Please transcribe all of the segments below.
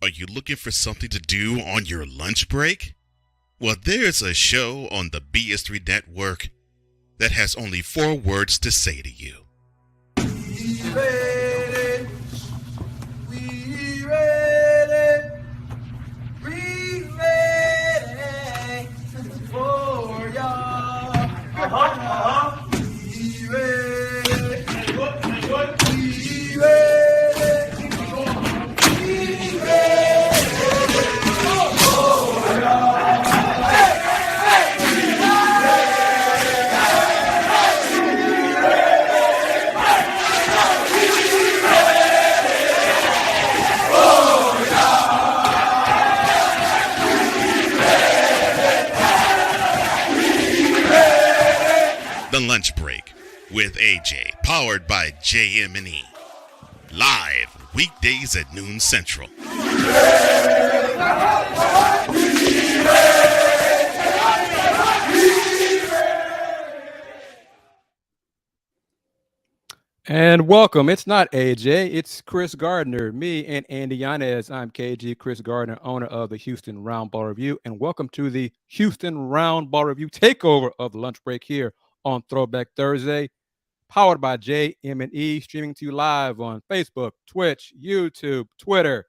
Are you looking for something to do on your lunch break? Well, there's a show on the BS3 network that has only 4 words to say to you. We ready, we ready, we ready for y'all. We ready, we ready, we ready for y'all. The Lunch Break with AJ, powered by JM&E. Live weekdays at noon Central. And welcome. It's not AJ, it's Chris Gardner, me and Andy Yanez. I'm KG, Chris Gardner, owner of the Houston Roundball Review, and welcome to the Houston Roundball Review takeover of the lunch break here on Throwback Thursday, powered by JM&E, streaming to you live on Facebook, Twitch, YouTube, Twitter,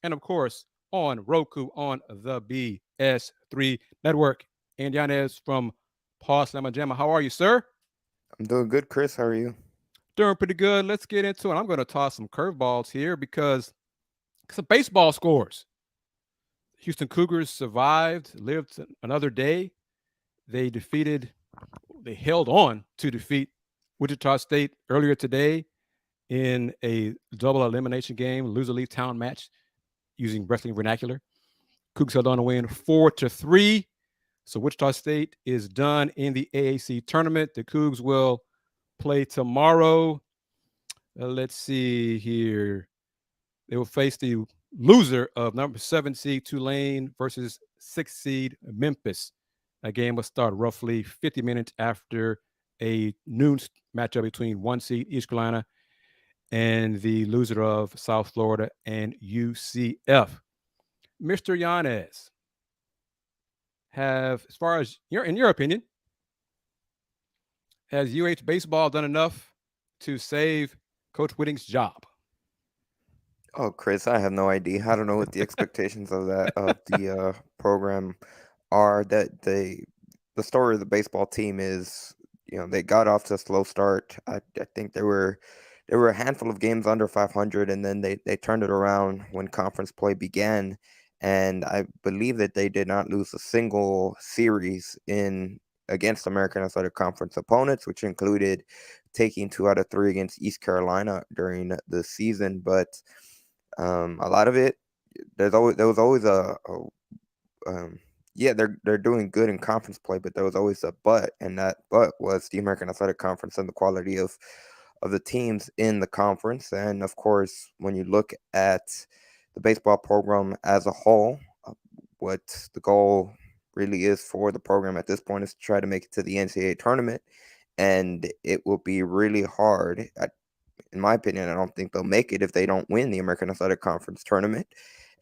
and of course on Roku on the BS3 network. Andy Yanez from Paul Slamma Jamma. How are you, sir? I'm doing good, Chris. How are you? Doing pretty good. Let's get into it. I'm going to toss some curveballs here because some baseball scores. Houston Cougars survived, lived another day. They held on to defeat Wichita State earlier today in a double elimination game, loser-leave town match using wrestling vernacular. Cougs held on to win 4-3. So Wichita State is done in the AAC tournament. The Cougs will play tomorrow. Let's see here. They will face the loser of number 7 seed Tulane versus 6 seed Memphis. That game will start roughly 50 minutes after a noon matchup between 1 seed East Carolina and the loser of South Florida and UCF. Mr. Yanez, as far as in your opinion, has UH baseball done enough to save Coach Whitting's job? Oh, Chris, I have no idea. I don't know what the expectations of the program are. That the story of the baseball team is, they got off to a slow start. I think there were a handful of games under 500, and then they turned it around when conference play began. And I believe that they did not lose a single series in against American Athletic Conference opponents, which included taking 2 out of 3 against East Carolina during the season. But a lot of it, there was always they're doing good in conference play, but there was always a but, and that but was the American Athletic Conference and the quality of the teams in the conference. And of course, when you look at the baseball program as a whole, what the goal really is for the program at this point is to try to make it to the NCAA tournament, and it will be really hard. In my opinion, I don't think they'll make it if they don't win the American Athletic Conference tournament.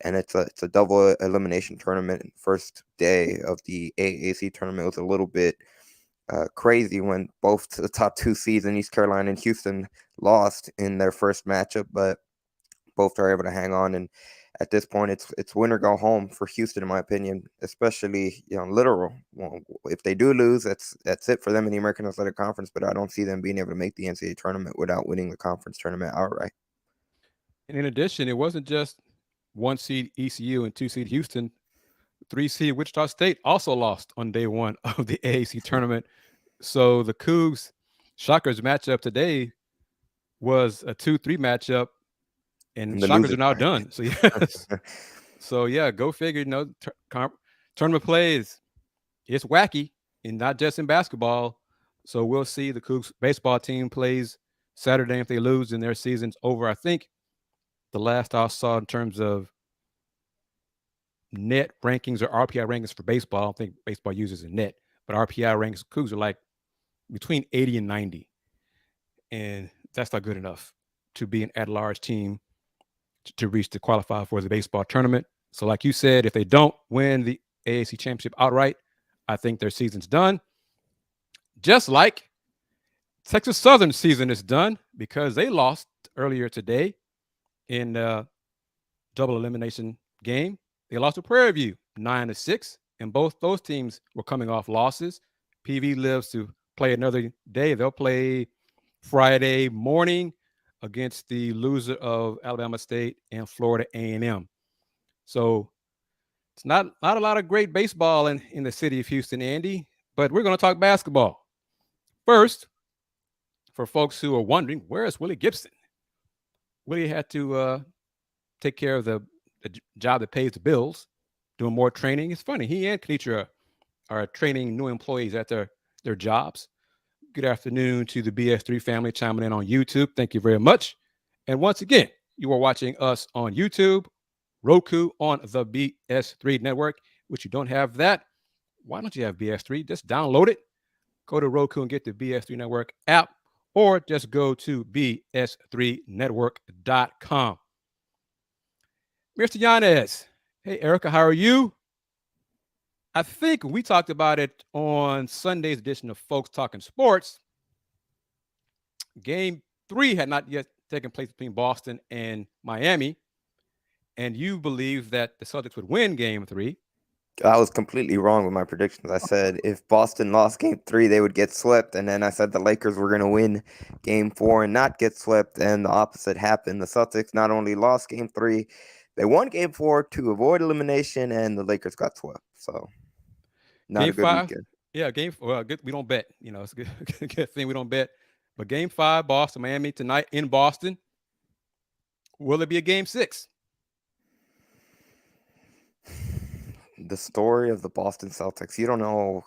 And it's a double elimination tournament. First day of the AAC tournament was a little bit crazy when both the top 2 seeds in East Carolina and Houston lost in their first matchup, but both are able to hang on. And at this point, it's win or go home for Houston, in my opinion, especially literal. Well, if they do lose, that's it for them in the American Athletic Conference. But I don't see them being able to make the NCAA tournament without winning the conference tournament outright. And in addition, it wasn't just 1 seed ECU and 2 seed Houston. 3 seed Wichita State also lost on day 1 of the AAC tournament. So the Cougs Shockers matchup today was a 2-3 matchup, and the Shockers are now done. So yes. So yeah, go figure. Tournament plays, it's wacky, and not just in basketball. So we'll see. The Cougs baseball team plays Saturday. If they lose, then their season's over. I think the last I saw in terms of net rankings or RPI rankings for baseball, I don't think baseball uses a net, but RPI rankings, Cougs are like between 80 and 90. And that's not good enough to be an at-large team to reach to qualify for the baseball tournament. So, like you said, if they don't win the AAC championship outright, I think their season's done. Just like Texas Southern season is done because they lost earlier today in double elimination game. They lost to Prairie View 9-6, and both those teams were coming off losses. PV lives to play another day. They'll play Friday morning against the loser of Alabama State and Florida A&M. So it's not a lot of great baseball in the city of Houston, Andy, but we're going to talk basketball. First, for folks who are wondering, where is Willie Gibson? Willie had to take care of the job that pays the bills, doing more training. It's funny. He and Kenitra are training new employees at their jobs. Good afternoon to the BS3 family chiming in on YouTube. Thank you very much. And once again, you are watching us on YouTube, Roku on the BS3 network, which you don't have that. Why don't you have BS3? Just download it. Go to Roku and get the BS3 network app, or just go to bs3network.com. Mr. Yanez. Hey, Erica, how are you? I think we talked about it on Sunday's edition of Folks Talking Sports. Game 3 had not yet taken place between Boston and Miami, and you believe that the Celtics would win Game 3. I was completely wrong with my predictions. I said if Boston lost Game 3, they would get swept, and then I said the Lakers were going to win Game 4 and not get swept, and the opposite happened. The Celtics not only lost Game 3, they won Game 4 to avoid elimination, and the Lakers got swept. So, not a good weekend. Yeah, good. We don't bet. It's a good thing we don't bet. But Game 5, Boston, Miami tonight in Boston. Will it be a Game 6? The story of the Boston Celtics, you don't know.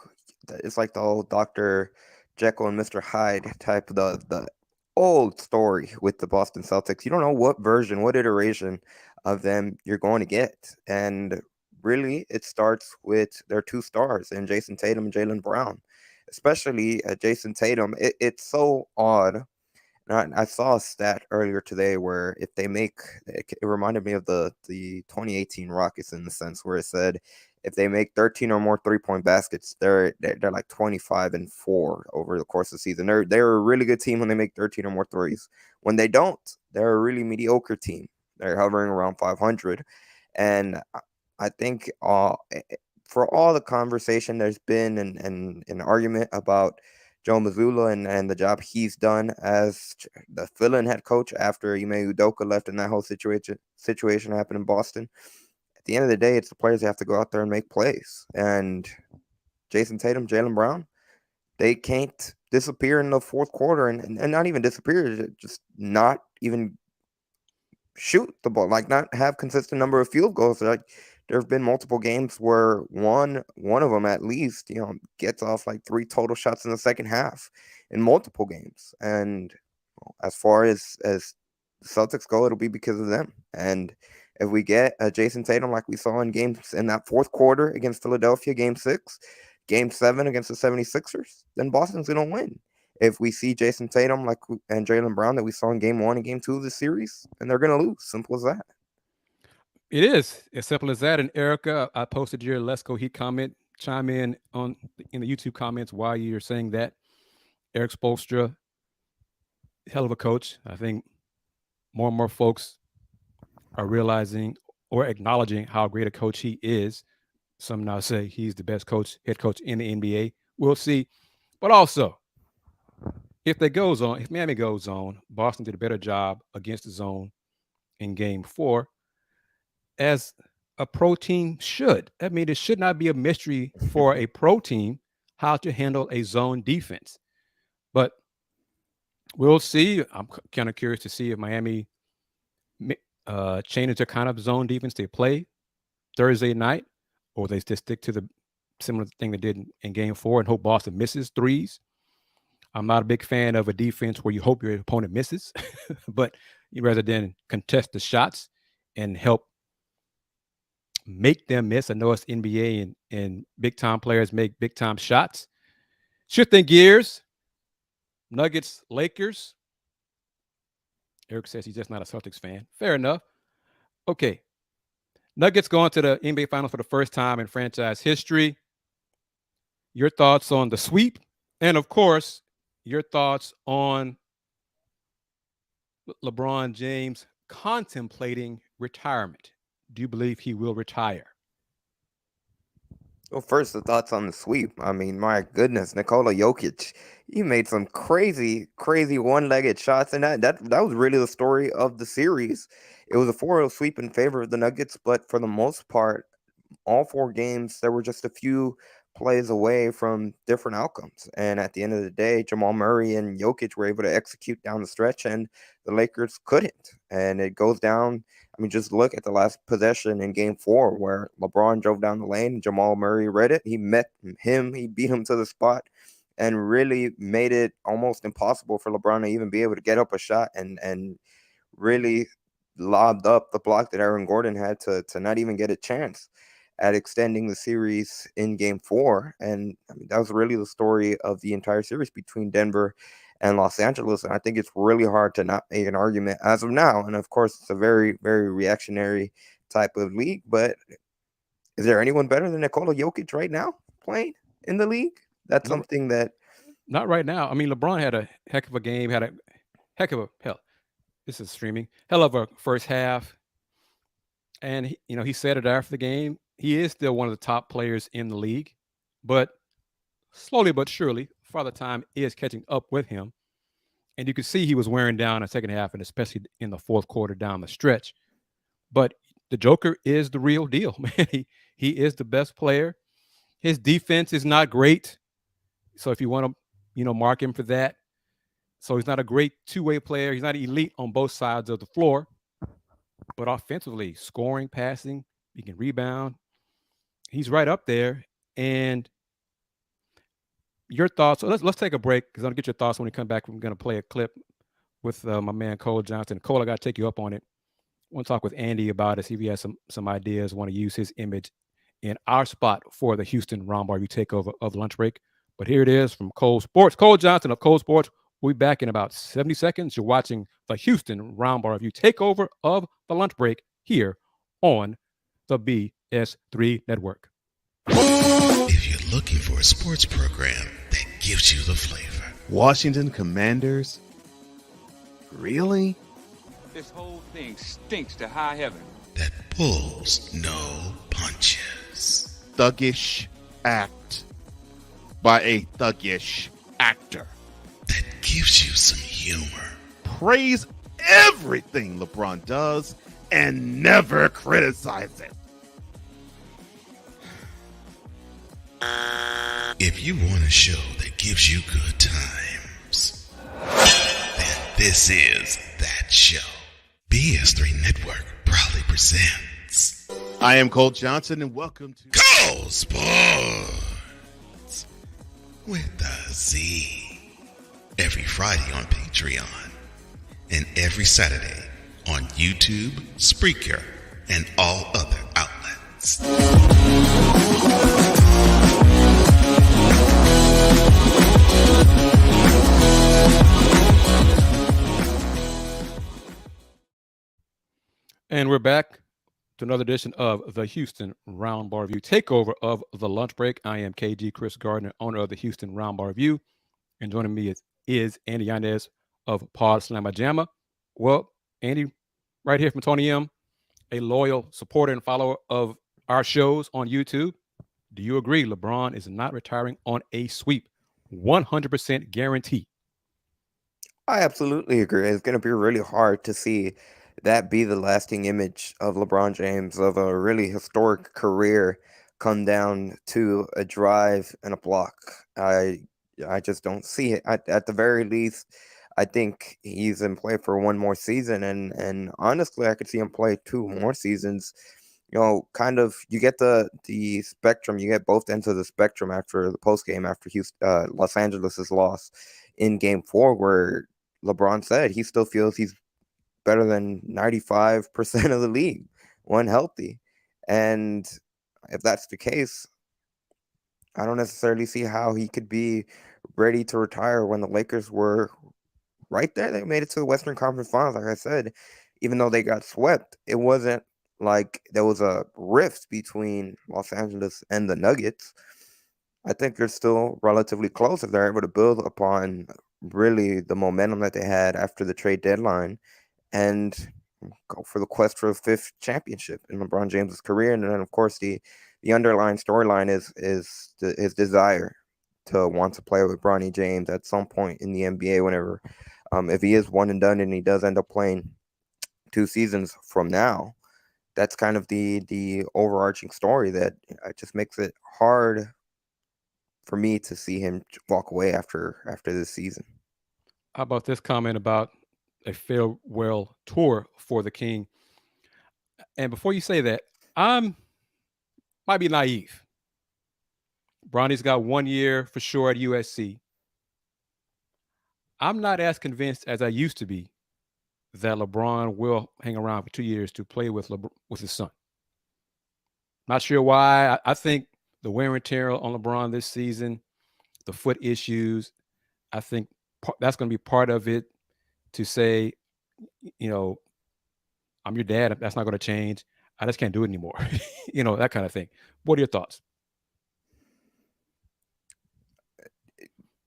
It's like the old Dr. Jekyll and Mr. Hyde type of the old story with the Boston Celtics. You don't know what version, what iteration of them you're going to get. And really, it starts with their two stars, and Jason Tatum and Jaylen Brown. Especially Jason Tatum. It's so odd. I saw a stat earlier today where if they make, it reminded me of the 2018 Rockets in the sense where it said if they make 13 or more 3-point baskets, they're like 25-4 over the course of the season. They're a really good team when they make 13 or more threes. When they don't, they're a really mediocre team. They're hovering around 500, and I think for all the conversation there's been and an argument about Joe Mazzulla and the job he's done as the fill-in head coach after Ime Udoka left and that whole situation happened in Boston. At the end of the day, it's the players that have to go out there and make plays. And Jason Tatum, Jaylen Brown, they can't disappear in the fourth quarter and not even disappear, just not even shoot the ball, like not have consistent number of field goals. Like there have been multiple games where one of them at least, gets off like 3 total shots in the second half in multiple games. And as far as the Celtics go, it'll be because of them. And if we get a Jason Tatum like we saw in games in that fourth quarter against Philadelphia, Game 6, Game 7 against the 76ers, then Boston's going to win. If we see Jason Tatum and Jaylen Brown that we saw in Game 1 and Game 2 of the series, then they're going to lose. Simple as that. It is as simple as that. And Erica, I posted your Let's Go Heat comment. Chime in the YouTube comments while you're saying that. Eric Spoelstra, hell of a coach. I think more and more folks are realizing or acknowledging how great a coach he is. Some now say he's the best head coach in the NBA. We'll see. But also, if Miami goes on, Boston did a better job against the zone in Game 4. As a pro team should. I mean, it should not be a mystery for a pro team how to handle a zone defense. But we'll see. I'm kind of curious to see if Miami changes their kind of zone defense they play Thursday night, or they just stick to the similar thing they did in Game 4 and hope Boston misses threes. I'm not a big fan of a defense where you hope your opponent misses, but rather than contest the shots and help make them miss. I know it's NBA and big-time players make big-time shots. Shifting gears, Nuggets, Lakers. Eric says he's just not a Celtics fan. Fair enough. Okay. Nuggets going to the NBA Finals for the first time in franchise history. Your thoughts on the sweep, and of course, your thoughts on LeBron James contemplating retirement. Do you believe he will retire? Well, first, the thoughts on the sweep. I mean, my goodness, Nikola Jokic, he made some crazy, crazy one-legged shots, and that was really the story of the series. It was a 4-0 sweep in favor of the Nuggets, but for the most part, all 4 games, there were just a few plays away from different outcomes. And at the end of the day, Jamal Murray and Jokic were able to execute down the stretch, and the Lakers couldn't. And it goes down. I mean, just look at the last possession in game 4 where LeBron drove down the lane. Jamal Murray read it. He met him. He beat him to the spot and really made it almost impossible for LeBron to even be able to get up a shot and really lobbed up the block that Aaron Gordon had to not even get a chance at extending the series in game 4. And I mean, that was really the story of the entire series between Denver and Los Angeles. And I think it's really hard to not make an argument as of now. And of course, it's a very, very reactionary type of league. But is there anyone better than Nikola Jokic right now playing in the league? That's No, something that not right now. I mean, LeBron had a heck of a game, had a heck of a hell. This is streaming. Hell of a first half. And he said it after the game. He is still one of the top players in the league, but slowly but surely, Father Time is catching up with him. And you could see he was wearing down in the second half, and especially in the fourth quarter down the stretch. But the Joker is the real deal, man. He is the best player. His defense is not great. So if you want to, mark him for that. So he's not a great two-way player. He's not elite on both sides of the floor. But offensively, scoring, passing, he can rebound. He's right up there. And your thoughts. So let's take a break because I'm gonna get your thoughts when we come back. We're gonna play a clip with my man Cole Johnson. Cole, I gotta take you up on it. I want to talk with Andy about it. See if he has some ideas. Want to use his image in our spot for the Houston Roundball Review takeover of lunch break. But here it is from Cole Sports. Cole Johnson of Cole Sports. We'll be back in about 70 seconds. You're watching the Houston Roundball Review takeover of the lunch break here on the BS3 Network. If you're looking for a sports program that gives you the flavor, Washington Commanders? Really? This whole thing stinks to high heaven. that pulls no punches, Thuggish act by a thuggish actor. that gives you some humor, Praise everything LeBron does and never criticize it. if you want a show that gives you good times, then this is that show. BS3 Network proudly presents I am Cole Johnson, and welcome to Go Sports with a Z. Every Friday on Patreon and every Saturday on YouTube, Spreaker, and all other outlets. And we're back to another edition of the Houston Roundball Review takeover of the lunch break. I am KG Chris Gardner, owner of the Houston Roundball Review, and joining me is Andy Yanez of Pod Slamma Jamma. Well, Andy, right here from Tony M, a loyal supporter and follower of our shows on YouTube. Do you agree LeBron is not retiring on a sweep? 100% guarantee. I absolutely agree. It's going to be really hard to see that be the lasting image of LeBron James, of a really historic career, come down to a drive and a block. I just don't see it. At the very least, I think he's in play for one more season, and honestly, I could see him play 2 more seasons. Kind of, you get the spectrum, you get both ends of the spectrum after the post game, after Los Angeles's loss in Game 4, where LeBron said he still feels he's better than 95% of the league when healthy. And if that's the case, I don't necessarily see how he could be ready to retire when the Lakers were right there. They made it to the Western Conference Finals. Like I said, even though they got swept, it wasn't like there was a rift between Los Angeles and the Nuggets. I think they're still relatively close if they're able to build upon really the momentum that they had after the trade deadline and go for the quest for a fifth championship in LeBron James's career. And then, of course, the underlying storyline is his desire to want to play with Bronny James at some point in the NBA. Whenever, if he is one and done, and he does end up playing 2 seasons from now, that's kind of the overarching story that just makes it hard for me to see him walk away after this season. How about this comment about a farewell tour for the King? And before you say that, I'm might be naive. Bronny's got 1 year for sure at USC. I'm not as convinced as I used to be that LeBron will hang around for 2 years to play with his son. Not sure why. I think the wear and tear on LeBron this season, the foot issues, I think that's going to be part of it to say, you know, I'm your dad. That's not going to change. I just can't do it anymore. That kind of thing. What are your thoughts?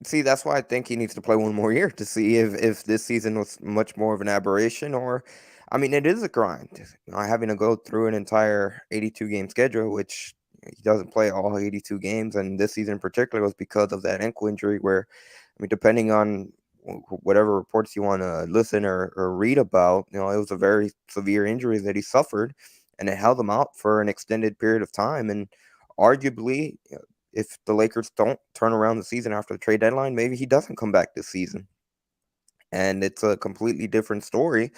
See, that's why I think he needs to play one more year to see if this season was much more of an aberration or, I mean, it is a grind. Having to go through an entire 82 game schedule, which he doesn't play all 82 games, and this season in particular was because of that ankle injury. Where, I mean, depending on whatever reports you want to listen or read about, it was a very severe injury that he suffered, and it held him out for an extended period of time, and arguably, if the Lakers don't turn around the season after the trade deadline, maybe he doesn't come back this season. And it's a completely different story.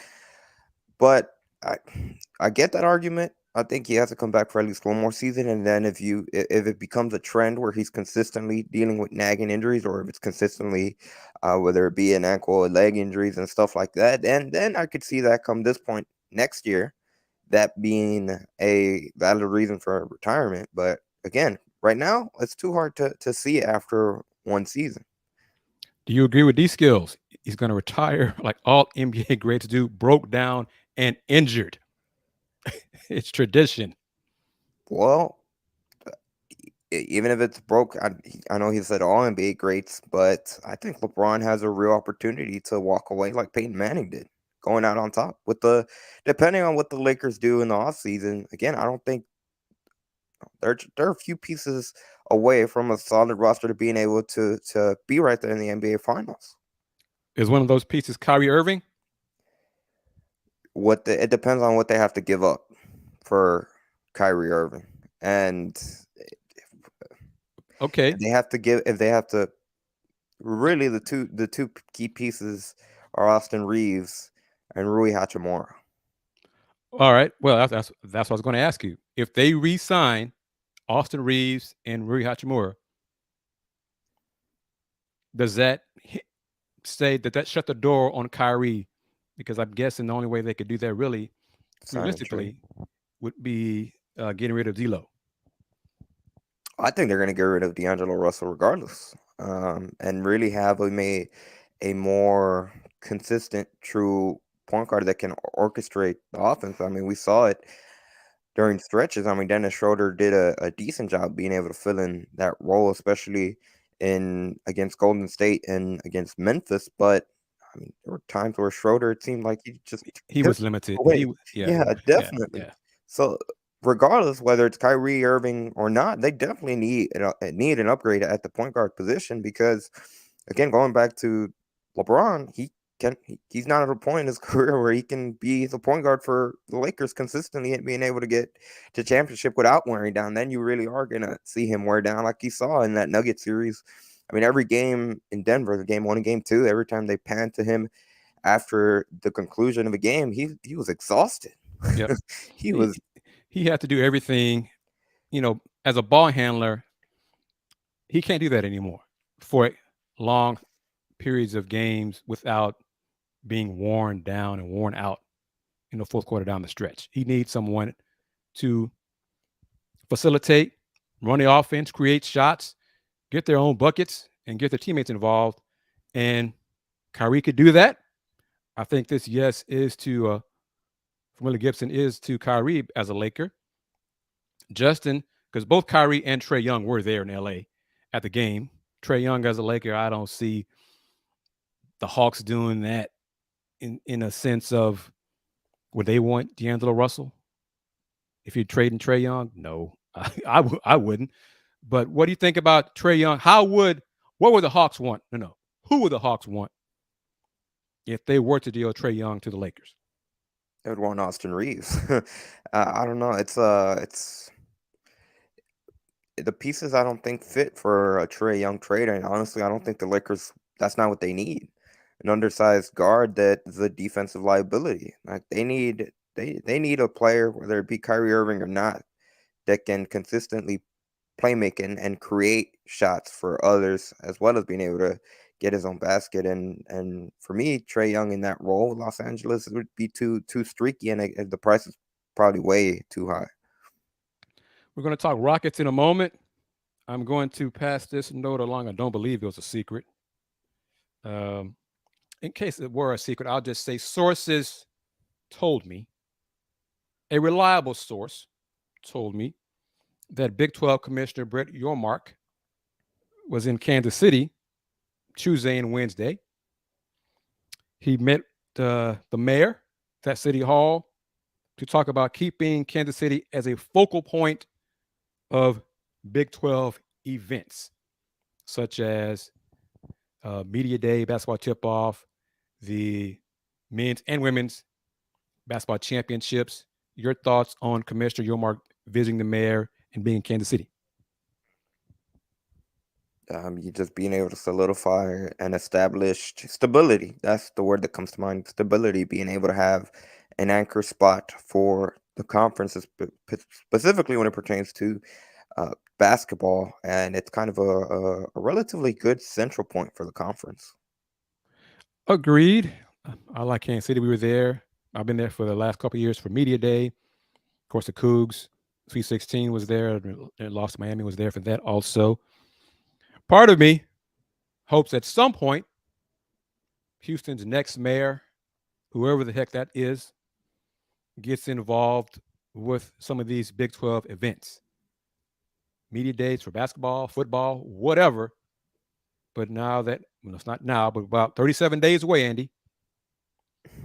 But I get that argument. I think he has to come back for at least one more season. And then if it becomes a trend where he's consistently dealing with nagging injuries, or if it's consistently whether it be an ankle or leg injuries and stuff like that, and then I could see that come this point next year, that being a valid reason for retirement. But again, right now, it's too hard to see after one season. Do you agree with these skills? He's going to retire like all NBA greats do, broke down and injured. It's tradition. Well, even if it's broke, I know he said all NBA greats, but I think LeBron has a real opportunity to walk away like Peyton Manning did, going out on top depending on what the Lakers do in the offseason. Again, I don't think they're a few pieces away from a solid roster to being able to be right there in the NBA Finals. Is one of those pieces Kyrie Irving? It depends on what they have to give up for Kyrie Irving, and okay, if they have to really the two key pieces are Austin Reeves and Rui Hachimura. All right. Well, that's what I was going to ask you. If they re-sign Austin Reeves and Rui Hachimura, does that say that shut the door on Kyrie? Because I'm guessing the only way they could do that really realistically would be getting rid of D'Lo. I think they're going to get rid of D'Angelo Russell regardless, and really have a more consistent, true point guard that can orchestrate the offense. I mean, we saw it during stretches. I mean, Dennis Schroeder did a decent job being able to fill in that role, especially against Golden State and against Memphis. But I mean, there were times where Schroeder, it seemed like he was limited. Yeah, definitely. Yeah. So regardless whether it's Kyrie Irving or not, they definitely need an upgrade at the point guard position because, again, going back to LeBron, he's not at a point in his career where he can be the point guard for the Lakers consistently and being able to get to championship without wearing down. Then you really are going to see him wear down like you saw in that Nugget series. I mean, every game in Denver, the game 1 and game 2, every time they panned to him after the conclusion of a game, he was exhausted. Yep. He had to do everything, as a ball handler. He can't do that anymore for long periods of games without being worn down and worn out in the fourth quarter down the stretch. He needs someone to facilitate, run the offense, create shots, get their own buckets, and get their teammates involved. And Kyrie could do that. I think this yes is to from Willie Gibson is to Kyrie as a Laker. Justin, because both Kyrie and Trae Young were there in LA at the game. Trae Young as a Laker, I don't see the Hawks doing that in a sense of, would they want D'Angelo Russell if you're trading Trae Young? No, I wouldn't. But what do you think about Trae Young? What would the Hawks want? No. Who would the Hawks want if they were to deal Trae Young to the Lakers? I would want Austin Reeves. I don't know. It's the pieces I don't think fit for a Trae Young trade, and honestly, I don't think the Lakers. That's not what they need. An undersized guard that is a defensive liability. Like they need a player, whether it be Kyrie Irving or not, that can consistently playmaking and create shots for others, as well as being able to get his own basket. And for me, Trae Young in that role, Los Angeles would be too streaky, and the price is probably way too high. We're going to talk Rockets in a moment. I'm going to pass this note along. I don't believe it was a secret. In case it were a secret, I'll just say sources told me, a reliable source told me, that Big 12 Commissioner Brett Yormark was in Kansas City Tuesday and Wednesday. He met the mayor at City Hall to talk about keeping Kansas City as a focal point of Big 12 events, such as Media Day, basketball tip-off, the men's and women's basketball championships. Your thoughts on Commissioner Yormark visiting the mayor and being in Kansas City? You just being able to solidify and establish stability. That's the word that comes to mind. Stability, being able to have an anchor spot for the conferences, specifically when it pertains to basketball. And it's kind of a relatively good central point for the conference. Agreed. I like Kansas City. We were there. I've been there for the last couple of years for Media Day. Of course, the Cougs, Sweet 16 was there. And lost to Miami was there for that also. Part of me hopes at some point Houston's next mayor, whoever the heck that is, gets involved with some of these Big 12 events. Media days for basketball, football, whatever. But now that, well, it's not now, but about 37 days away, Andy,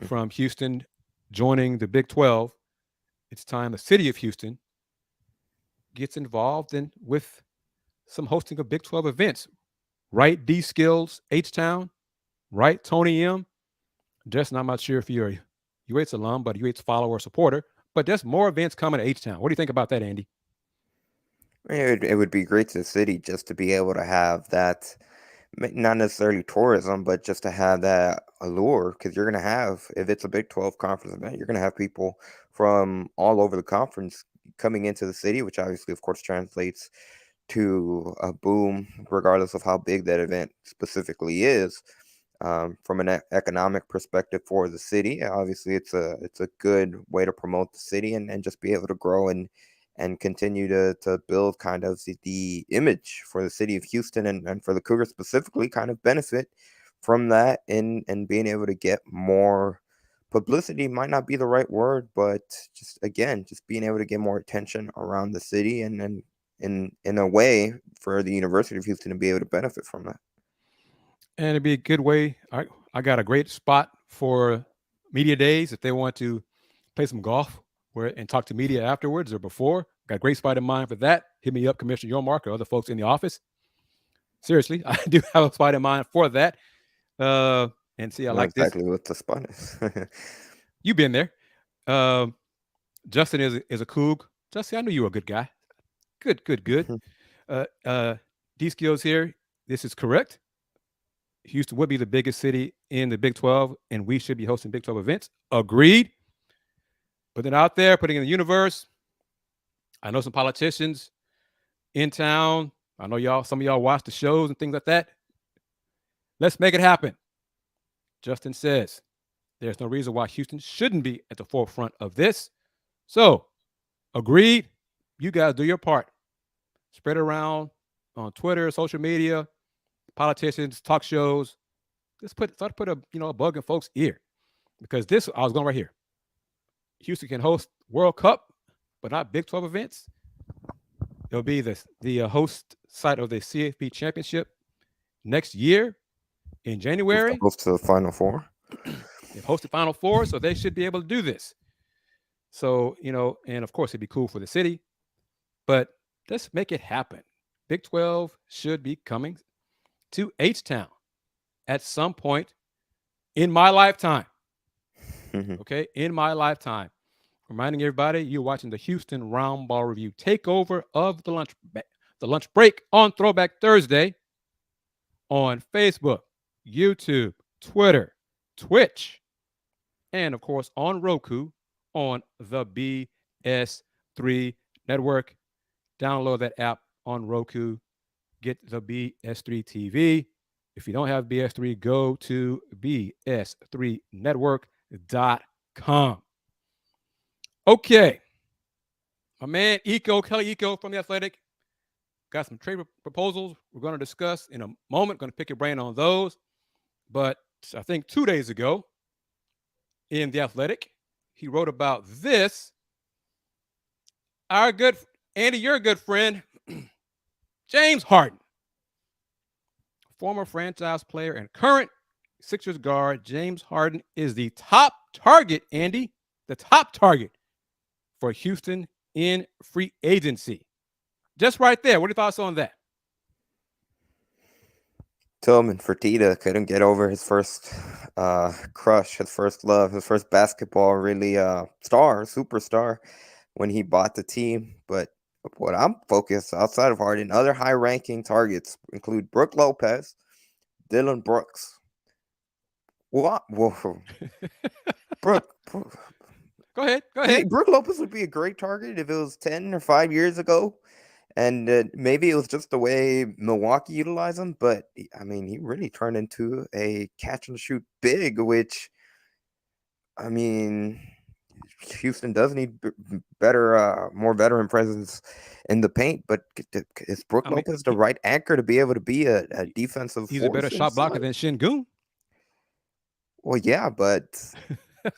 from Houston joining the Big 12, it's time the city of Houston gets involved with some hosting of Big 12 events. Right, D Skills, H-Town, right, Tony M. Justin, I'm not sure if you're a UH alum, but UH follower or supporter, but there's more events coming to H-Town. What do you think about that, Andy? It would be great to the city just to be able to have that, not necessarily tourism, but just to have that allure, because you're going to have, if it's a Big 12 conference event, you're going to have people from all over the conference coming into the city, which obviously, of course, translates to a boom, regardless of how big that event specifically is. From an economic perspective for the city, obviously, it's a good way to promote the city and just be able to grow and continue to build kind of the image for the city of Houston and for the Cougars specifically, kind of benefit from that and being able to get more publicity. Might not be the right word, but just being able to get more attention around the city and in a way for the University of Houston to be able to benefit from that. And it'd be a good way. I got a great spot for media days if they want to play some golf and talk to media afterwards or before. Got a great spot in mind for that. Hit me up, Commissioner Yormark, or other folks in the office. Seriously, I do have a spot in mind for that. And see, I like exactly this. What the spot is. You've been there. Justin is a Coug. Justin, I knew you were a good guy. Good. D Skills here. This is correct. Houston would be the biggest city in the Big 12, and we should be hosting Big 12 events. Agreed. But then out there, putting in the universe, I know some politicians in town. I know some of y'all watch the shows and things like that. Let's make it happen. Justin says there's no reason why Houston shouldn't be at the forefront of this. So, agreed. You guys do your part. Spread it around on Twitter, social media, politicians, talk shows. Let's start to put a bug in folks' ear, because I was going right here. Houston can host World Cup, but not Big 12 events. It'll be the host site of the CFP Championship next year in January. Close to the Final Four. They've hosted Final Four, so they should be able to do this. So, and of course, it'd be cool for the city, but let's make it happen. Big 12 should be coming to H-Town at some point in my lifetime. Okay, in my lifetime. Reminding everybody, you're watching the Houston Roundball Review takeover of the lunch break on Throwback Thursday on Facebook, YouTube, Twitter, Twitch, and of course on Roku on the BS3 network. Download that app on Roku. Get the BS3 TV. If you don't have BS3, go to bs3network.com. Okay. My man Kelly Eco from The Athletic, got some trade proposals we're going to discuss in a moment. Going to pick your brain on those. But I think 2 days ago in The Athletic, he wrote about this. Our good, Andy, your good friend, James Harden, former franchise player and current Sixers guard. James Harden is the top target, Andy, the top target for Houston in free agency. Just right there. What are your thoughts on that? Tillman Fertitta couldn't get over his first crush, his first love, his first basketball really superstar when he bought the team. But what I'm focused outside of Harden, other high-ranking targets include Brook Lopez, Dylan Brooks. What? Whoa. Brook. Go ahead. Brook Lopez would be a great target if it was 10 or 5 years ago. And maybe it was just the way Milwaukee utilized him. But, I mean, he really turned into a catch-and-shoot big, which, I mean, Houston does need more veteran presence in the paint. But is Brook Lopez the right anchor to be able to be a defensive He's a better shot blocker than Şengün. Well, yeah, but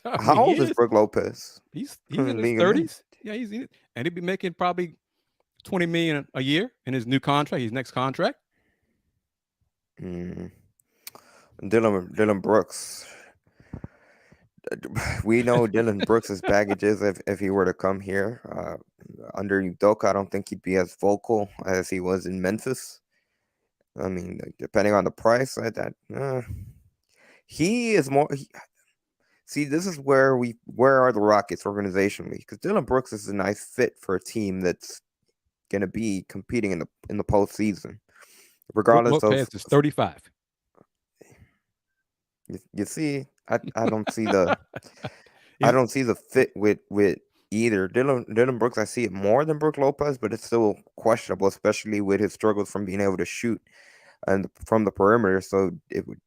how old is Brook Lopez? He's in his 30s. Yeah, and he'd be making probably $20 million a year in his new contract, his next contract. Dylan Brooks. We know Dylan Brooks' baggages if he were to come here. Under Udoka, I don't think he'd be as vocal as he was in Memphis. I mean, depending on the price, he is more. See, this is where are the Rockets organizationally? Because Dylan Brooks is a nice fit for a team that's going to be competing in the postseason, regardless of. Lopez is 35. You see, I don't see the I don't see the fit with either. Dylan Brooks, I see it more than Brook Lopez, but it's still questionable, especially with his struggles from being able to shoot and from the perimeter. So it would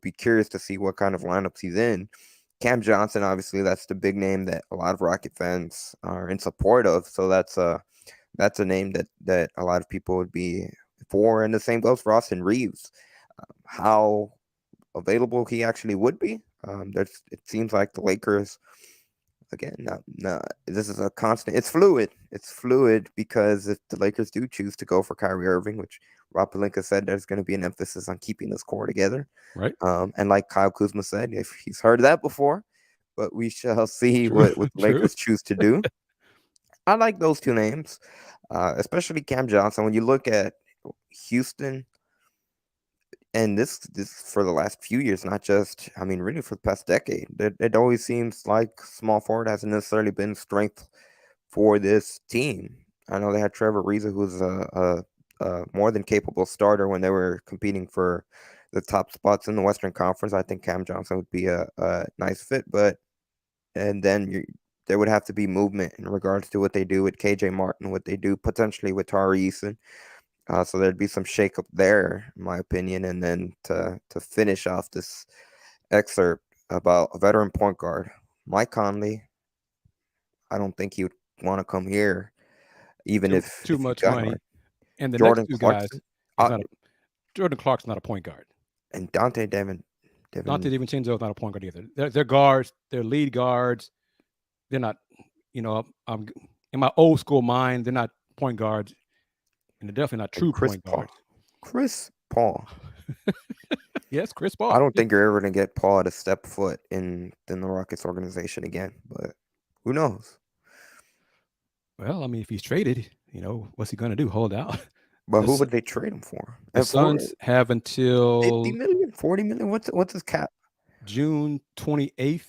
be curious to see what kind of lineups he's in. Cam Johnson, obviously, that's the big name that a lot of Rocket fans are in support of. So that's a name that a lot of people would be for. And the same goes for Austin Reeves. How available he actually would be. It seems like the Lakers, again, this is a constant. It's fluid. It's fluid because if the Lakers do choose to go for Kyrie Irving, which Rob Pelinka said there's going to be an emphasis on keeping this core together. Right. And like Kyle Kuzma said, if he's heard that before, but we shall see what the Lakers choose to do. I like those two names, especially Cam Johnson. When you look at Houston, and this for the last few years, not just, I mean, really for the past decade, it always seems like small forward hasn't necessarily been strength for this team. I know they had Trevor Ariza, who's a more than capable starter when they were competing for the top spots in the Western Conference. I think Cam Johnson would be a nice fit, and then there would have to be movement in regards to what they do with KJ Martin, what they do potentially with Tari Eason. So there'd be some shakeup there, in my opinion. And then to finish off this excerpt about a veteran point guard, Mike Conley, I don't think he would want to come here, even if too much money. Hard. And the Jordan next two guys, Jordan Clark's not a point guard. And Dante DiVincenzo is not a point guard either. They're guards. They're lead guards. they're not, I'm in my old school mind, they're not point guards, and they're definitely not true Chris point Paul. guards. Chris Paul. Yes, Chris Paul. I don't think you're ever going to get Paul to step foot in the Rockets organization again, but who knows? Well, I mean, if he's traded, what's he going to do? Hold out? But The who S- would they trade him for? The And for Suns have 50 until million, 40 million? What's his cap? June 28th.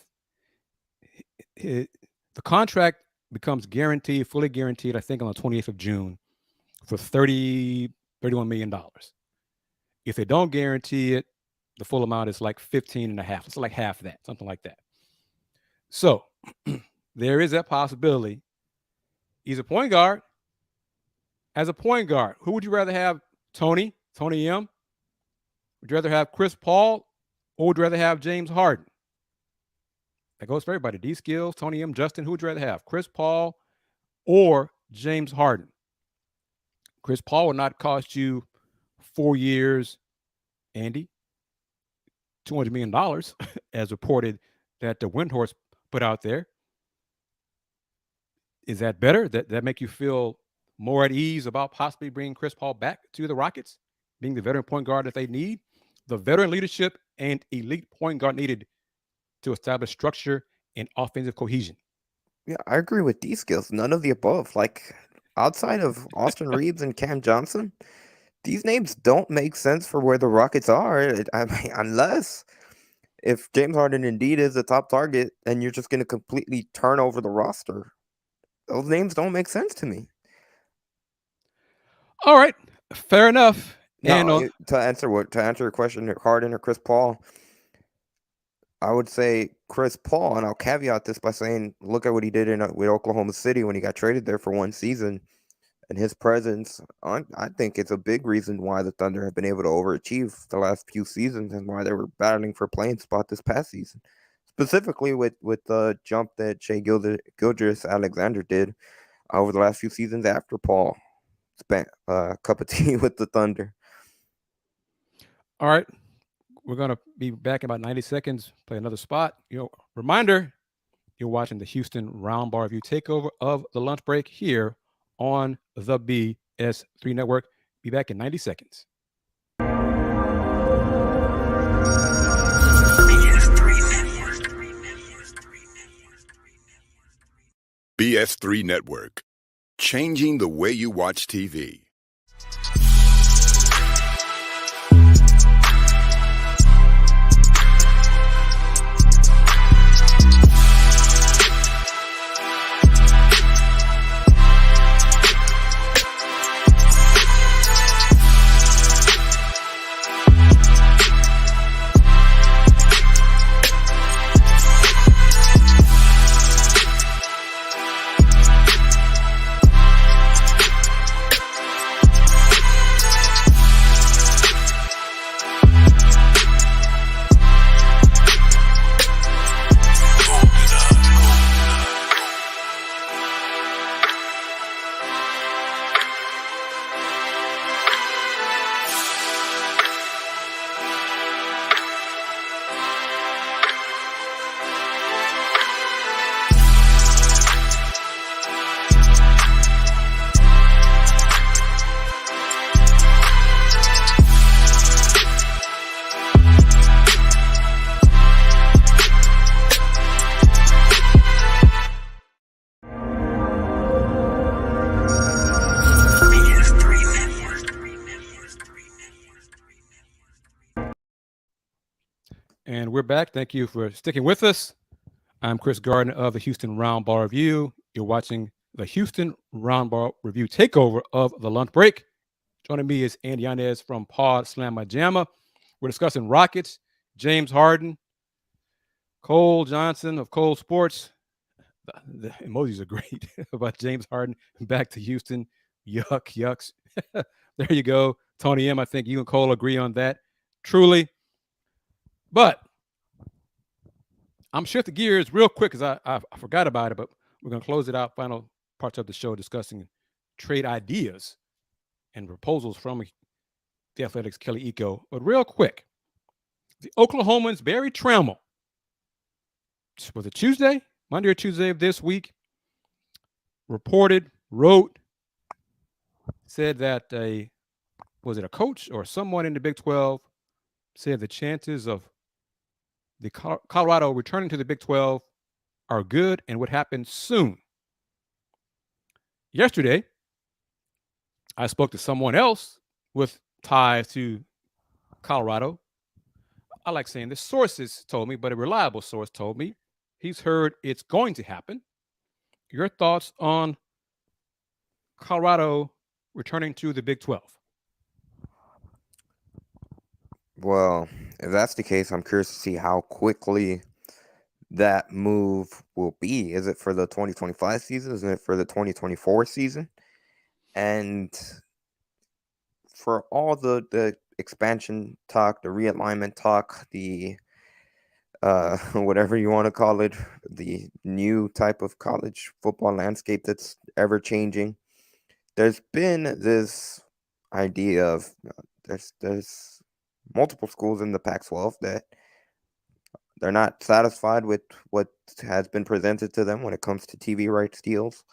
The contract becomes guaranteed, fully guaranteed, I think on the 28th of June for $31 million. If they don't guarantee it, the full amount is like 15 and a half. It's like half that, something like that. So there is that possibility. He's a point guard. As a point guard, who would you rather have? Tony M? Would you rather have Chris Paul, or would you rather have James Harden? That goes for everybody. D Skills, Tony M, Justin, who would you rather have? Chris Paul or James Harden? Chris Paul would not cost you 4 years, Andy, $200 million, as reported that the Windhorse put out there. Is that better? That make you feel more at ease about possibly bringing Chris Paul back to the Rockets, being the veteran point guard that they need, the veteran leadership and elite point guard needed to establish structure and offensive cohesion? Yeah, I agree with these skills. None of the above. Like, outside of Austin Reeves and Cam Johnson, these names don't make sense for where the Rockets are. I mean, unless if James Harden indeed is the top target, and you're just going to completely turn over the roster. Those names don't make sense to me. All right, fair enough. Now, And to answer your question, Harden or Chris Paul, I would say Chris Paul, and I'll caveat this by saying, look at what he did with Oklahoma City when he got traded there for one season, and his presence. I think it's a big reason why the Thunder have been able to overachieve the last few seasons and why they were battling for playing spot this past season, specifically with the jump that Shai Gilgeous-Alexander did over the last few seasons after Paul spent a cup of tea with the Thunder. all right, we're going to be back in about 90 seconds, play another spot. Reminder, you're watching the Houston Roundball Review takeover of the lunch break here on the BS3 Network. Be back in 90 seconds. BS3 Network, changing the way you watch TV. And we're back. Thank you for sticking with us. I'm Chris Gardner of the Houston Roundball Review. You're watching the Houston Roundball Review takeover of the lunch break. Joining me is Andy Yanez from Pod Slam My Jamma. We're discussing Rockets, James Harden, Cole Johnson of Cole Sports. The emojis are great about James Harden back to Houston. Yucks. There you go. Tony M, I think you and Cole agree on that. Truly. But I'm shifting gears real quick because I forgot about it, but we're going to close it out. Final parts of the show discussing trade ideas and proposals from the Athletics' Kelly Eco. But real quick, the Oklahomans, Barry Trammell. Was it Tuesday? Monday or Tuesday of this week, wrote, said that was it a coach or someone in the Big 12 said the chances of the Colorado returning to the Big 12 are good and would happen soon. Yesterday, I spoke to someone else with ties to Colorado. I like saying this. Sources told me, but a reliable source told me he's heard it's going to happen. Your thoughts on Colorado returning to the Big 12? Well, if that's the case, I'm curious to see how quickly that move will be. Is it for the 2025 season? Is it for the 2024 season? And for all the expansion talk, the realignment talk, the whatever you want to call it, the new type of college football landscape that's ever changing, there's been this idea of there's multiple schools in the Pac-12 that they're not satisfied with what has been presented to them when it comes to TV rights deals,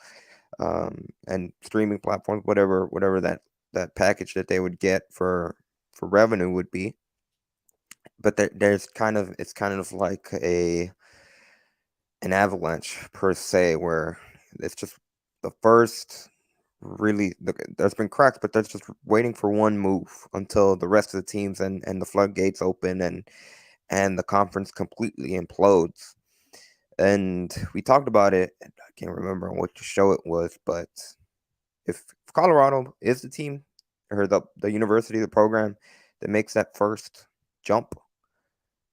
and streaming platforms, whatever that package that they would get for revenue would be. But it's kind of like an avalanche per se, where it's just the first there's been cracks, but there's just waiting for one move until the rest of the teams and the floodgates open and the conference completely implodes. And we talked about it. I can't remember on what show it was, but if Colorado is the team or the university, the program that makes that first jump,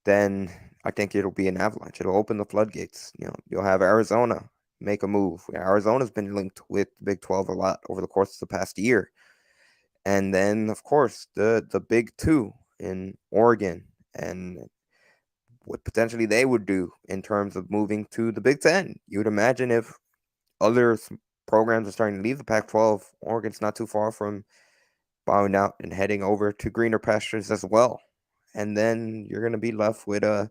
then I think it'll be an avalanche. It'll open the floodgates. You'll have Arizona make a move. Arizona's been linked with Big 12 a lot over the course of the past year. And then, of course, the Big 2 in Oregon and what potentially they would do in terms of moving to the Big 10. You would imagine if other programs are starting to leave the Pac-12, Oregon's not too far from bowing out and heading over to greener pastures as well. And then you're going to be left with a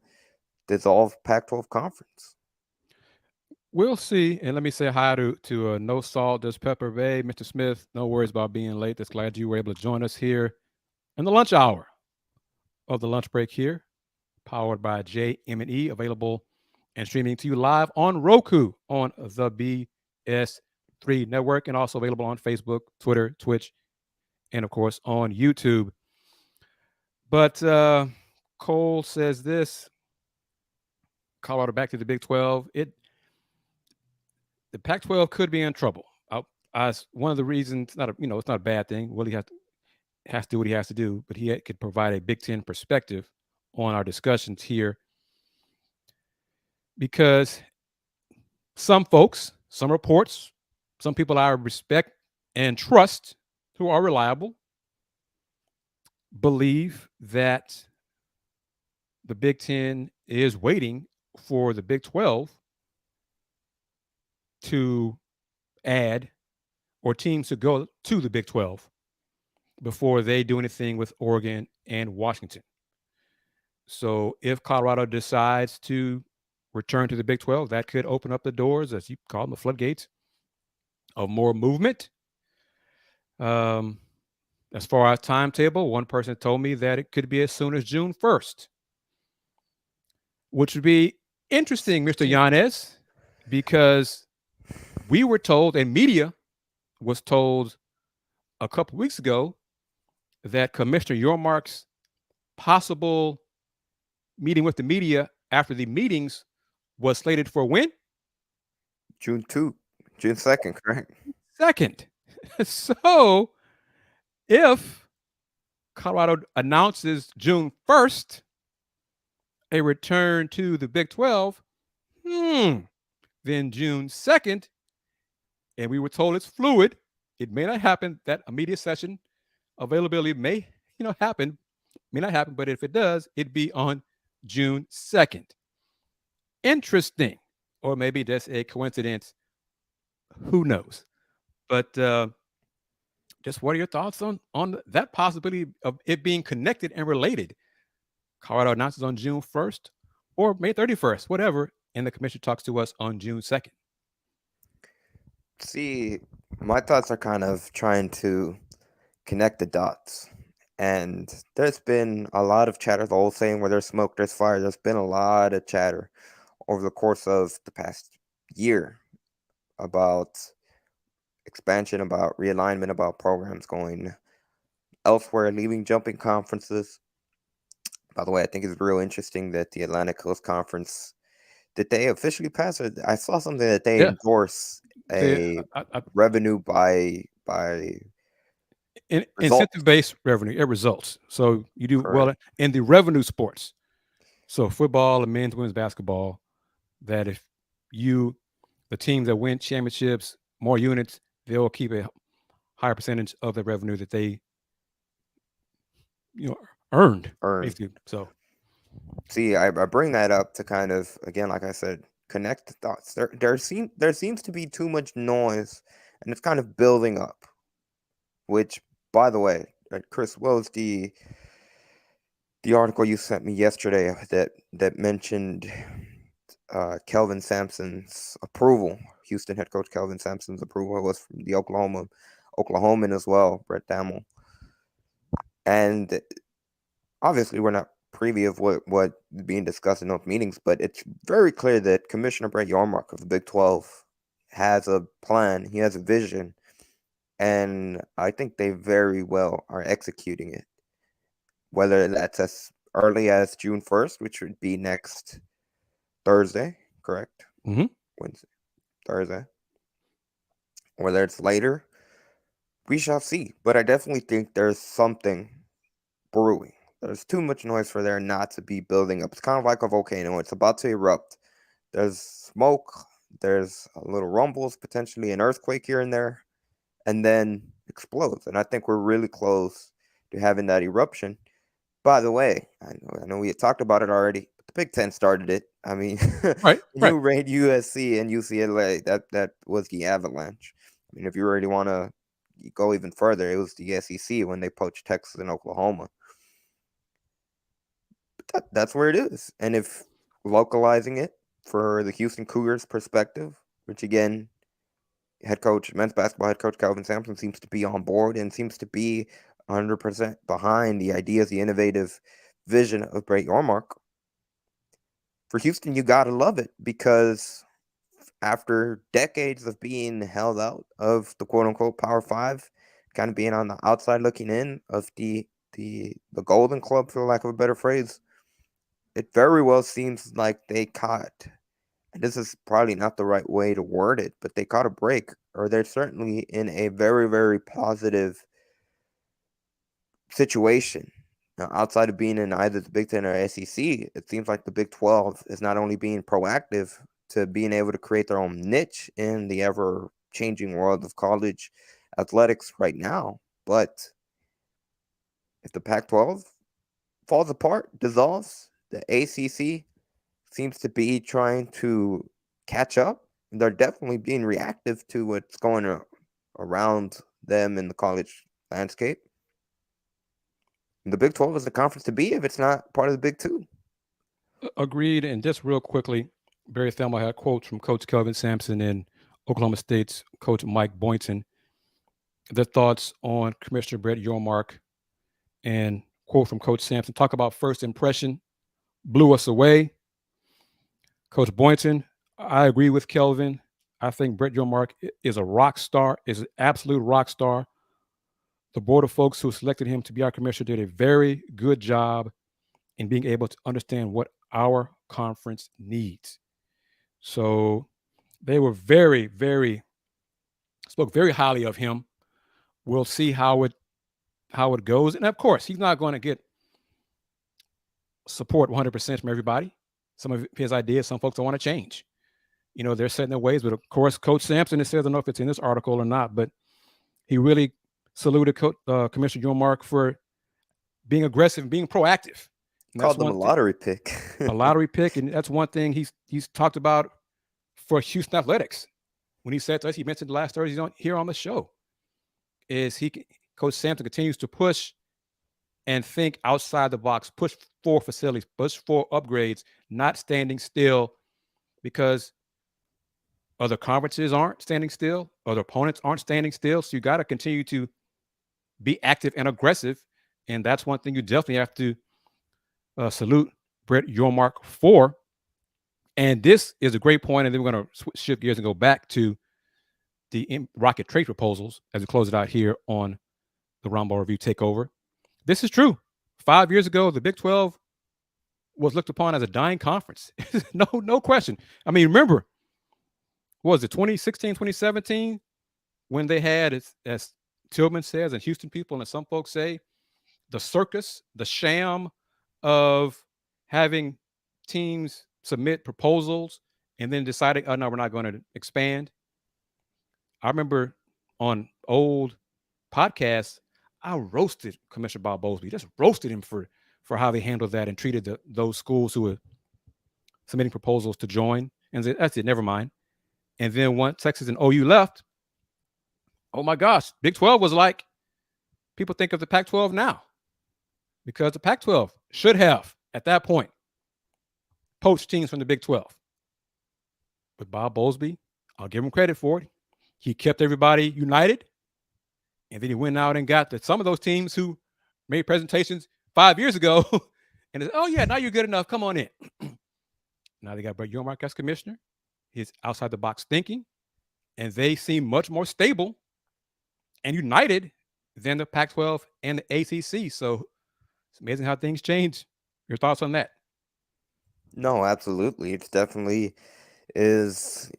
dissolved Pac-12 conference. We'll see. And let me say hi to No Salt, Does Pepper Bay. Mr. Smith, no worries about being late. Just glad you were able to join us here in the lunch hour of the lunch break here, powered by JM&E, available and streaming to you live on Roku on the BS3 network, and also available on Facebook, Twitter, Twitch, and of course on YouTube. But Cole says this: Colorado back to the Big 12. The Pac-12 could be in trouble. One of the reasons, it's not a bad thing. Willie has to do what he has to do, but he could provide a Big 10 perspective on our discussions here, because some folks, some reports, some people I respect and trust who are reliable believe that the Big 10 is waiting for the Big 12 to add or teams to go to the Big 12 before they do anything with Oregon and Washington. So if Colorado decides to return to the Big 12, that could open up the doors, as you call them, the floodgates of more movement. As far as timetable, one person told me that it could be as soon as June 1st, which would be interesting, Mr. Yanez, because we were told, and media was told a couple weeks ago, that Commissioner Yormark's possible meeting with the media after the meetings was slated for when? June 2nd, correct? 2nd. So if Colorado announces June 1st a return to the Big 12, then June 2nd, and we were told it's fluid, it may not happen, that a media session availability may happen, may not happen, but if it does, it'd be on June 2nd. Interesting. Or maybe that's a coincidence. Who knows? But just what are your thoughts on that possibility of it being connected and related? Colorado announces on June 1st or May 31st, whatever, and the commissioner talks to us on June 2nd. See, my thoughts are kind of trying to connect the dots. And there's been a lot of chatter, the old saying, where there's smoke, there's fire. There's been a lot of chatter over the course of the past year about expansion, about realignment, about programs going elsewhere, leaving jumping conferences. By the way, I think it's real interesting that the Atlantic Coast Conference, did they officially pass it? I saw something that they Yeah. endorse They- a revenue by results. incentive-based revenue, it results. So you do well Correct. in the revenue sports. So football and men's, women's basketball, that if the teams that win championships, more units, they'll keep a higher percentage of the revenue that they earned. Basically. So See, I bring that up to kind of, again, like I said, connect the dots. There seems to be too much noise, and it's kind of building up. Which, by the way, Chris, what was the article you sent me yesterday that mentioned Kelvin Sampson's approval? Houston head coach Kelvin Sampson's approval was from the Oklahoman as well, Brett Damel. And obviously, we're not privy of what being discussed in those meetings, but it's very clear that Commissioner Brett Yormark of the Big 12 has a plan. He has a vision, and I think they very well are executing it. Whether that's as early as June 1st, which would be next Thursday, correct? Mhm. Wednesday, Thursday. Whether it's later, we shall see. But I definitely think there's something brewing. There's too much noise for there not to be building up. It's kind of like a volcano. It's about to erupt. There's smoke. There's a little rumbles, potentially an earthquake here and there, and then explodes. And I think we're really close to having that eruption. By the way, I know we had talked about it already, but the Big Ten started it. I mean, Right. you raid USC and UCLA. That was the avalanche. I mean, if you really want to go even further, it was the SEC when they poached Texas and Oklahoma. But that's where it is. And if localizing it for the Houston Cougars perspective, which again, men's basketball head coach Kelvin Sampson seems to be on board and seems to be 100% behind the ideas, the innovative vision of Brett Yormark. For Houston, you got to love it, because after decades of being held out of the quote-unquote Power Five, kind of being on the outside looking in of the Golden Club, for lack of a better phrase, it very well seems like they caught, and this is probably not the right way to word it, but they caught a break, or they're certainly in a very, very positive situation. Now, outside of being in either the Big Ten or SEC, it seems like the Big 12 is not only being proactive to being able to create their own niche in the ever-changing world of college athletics right now, but if the Pac-12 falls apart, dissolves, the ACC seems to be trying to catch up. They're definitely being reactive to what's going around them in the college landscape. The Big 12 is the conference to be if it's not part of the Big 2. Agreed. And just real quickly, Barry Thelma had quotes from Coach Kelvin Sampson and Oklahoma State's Coach Mike Boynton. Their thoughts on Commissioner Brett Yormark, and quote from Coach Sampson: talk about first impression, blew us away. Coach Boynton: I agree with Kelvin. I think Brett Yormark is a rock star, is an absolute rock star. The board of folks who selected him to be our commissioner did a very good job in being able to understand what our conference needs. So they were spoke very highly of him. We'll see how it goes. And of course, he's not going to get support 100% from everybody. Some of his ideas, some folks don't want to change. They're set in their ways. But of course, Coach Sampson, it says, I don't know if it's in this article or not, but he really saluted Commissioner Yormark for being aggressive and being proactive. And called them a lottery pick. A lottery pick. And that's one thing he's talked about for Houston athletics. When he said to us, he mentioned last Thursday here on the show, is Coach Sampson continues to push and think outside the box, push for facilities, push for upgrades, not standing still because other conferences aren't standing still, other opponents aren't standing still. So you got to continue to be active and aggressive. And that's one thing you definitely have to salute Brett Yormark for. And this is a great point. And then we're going to shift gears and go back to the Rocket trade proposals as we close it out here on the Roundball Review Takeover. This is true. 5 years ago, the Big 12 was looked upon as a dying conference. No question. I mean, remember, what was it, 2016, 2017, when they had, as Tillman says, and Houston people and some folks say, the circus, the sham of having teams submit proposals and then deciding, oh, no, we're not going to expand. I remember on old podcasts, I roasted Commissioner Bob Bowlesby, just roasted him for how they handled that and treated those schools who were submitting proposals to join. And said, that's it, never mind. And then once Texas and OU left, oh my gosh, Big 12 was like, people think of the Pac-12 now, because the Pac-12 should have, at that point, poached teams from the Big 12. But Bob Bowlesby, I'll give him credit for it. He kept everybody united. And then he went out and got some of those teams who made presentations 5 years ago and said, oh, yeah, now you're good enough. Come on in. Now they got Brett Yormark as commissioner. He's outside the box thinking. And they seem much more stable and united than the Pac-12 and the ACC. So it's amazing how things change. Your thoughts on that? No, absolutely. It's definitely is,